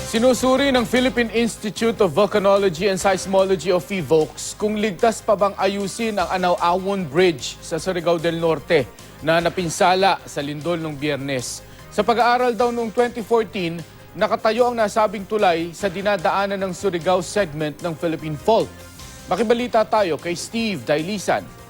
Sinusuri ng Philippine Institute of Volcanology and Seismology of PHIVOLCS kung ligtas pa bang ayusin ang Anaw-Awon Bridge sa Surigao del Norte na napinsala sa lindol noong Biyernes. Sa pag-aaral daw noong 2014, nakatayo ang nasabing tulay sa dinadaanan ng Surigao segment ng Philippine Fault. Makibalita tayo kay Steve Dailisan.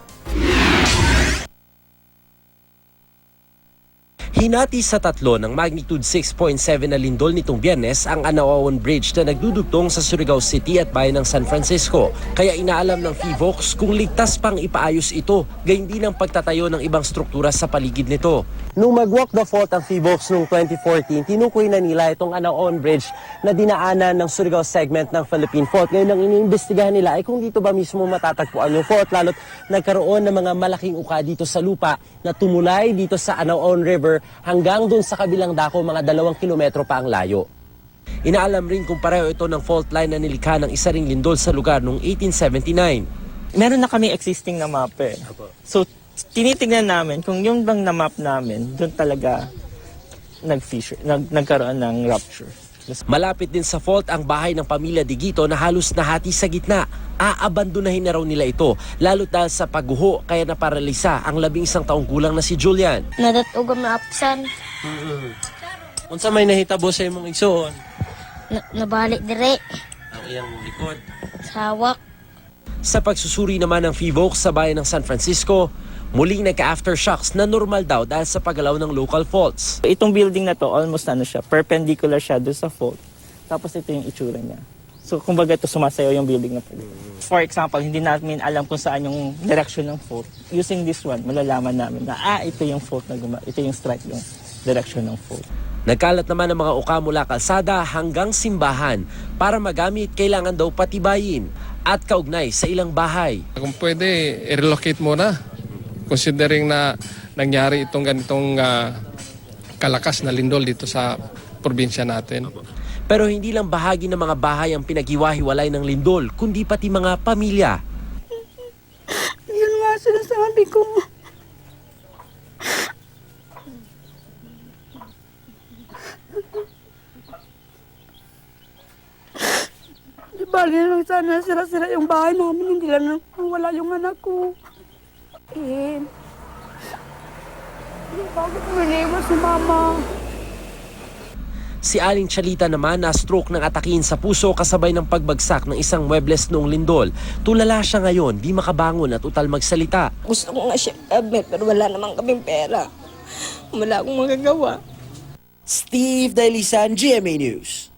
Hinati sa tatlo ng magnitude 6.7 na lindol nitong Biyernes ang Anaw-Awon Bridge na nagdudugtong sa Surigao City at bayan ng San Francisco. Kaya inaalam ng PHIVOLCS kung ligtas pang ipaayos ito, gayon din ang pagtatayo ng ibang struktura sa paligid nito. Nung mag-walk the fault ang PHIVOLCS noong 2014, tinukoy na nila itong Anaw-Awon Bridge na dinaanan ng Surigao segment ng Philippine Fault. Ngayon ang iniimbestigahan nila ay kung dito ba mismo matatagpuan yung fault, lalo't nagkaroon ng mga malaking uka dito sa lupa na tumulay dito sa Anaw-Awon River hanggang doon sa kabilang dako mga 2 kilometro pa ang layo. Inaalam rin kung pareho ito ng fault line na nilikha ng isa ring lindol sa lugar noong 1879. Meron na kami existing na map eh. So, tinitingnan namin kung yung bang na-map namin, doon talaga nagkaroon ng rupture. Malapit din sa fault ang bahay ng pamilya Digito na halos nahati sa gitna. Aabandonahin na raw nila ito, lalo dahil sa pagguho kaya naparalisa ang 11 taong gulang na si Julian. Nadatugam na apsan. Unsa may nahitabo sa imong igsoon? Nabalik dire. Ang iyang likod. Sa hawak. Sa pagsusuri naman ng PHIVOLCS sa bayan ng San Francisco, muling nagka-aftershocks na normal daw dahil sa paggalaw ng local faults. Itong building na to, almost siya, perpendicular siya doon sa fault. Tapos ito yung itsura niya. So, kumbaga ito sumasayaw yung building na to. For example, hindi namin alam kung saan yung direction ng fault. Using this one, malalaman namin na, ito yung fault na ito yung strike, yung direction ng fault. Nagkalat naman ang mga uka mula kalsada hanggang simbahan. Para magamit, kailangan daw patibayin at kaugnay sa ilang bahay. Kung pwede, i-relocate muna. Considering na nangyari itong ganitong kalakas na lindol dito sa probinsya natin. Pero hindi lang bahagi ng mga bahay ang pinaghiwa-hiwalay ng lindol, kundi pati mga pamilya. Yun nga sinasabi ko. Di bali lang sana sira-sira yung bahay namin, hindi lang wala yung anak ko. Bakit maniwas si mama? Si Aling Chalita naman na stroke ng atakin sa puso kasabay ng pagbagsak ng isang Muebles noong lindol. Tulala siya ngayon, di makabangon at utal magsalita. Gusto ko nga siya admit, pero wala namang kaming pera. Wala akong magagawa. Steve Dailisan, GMA News.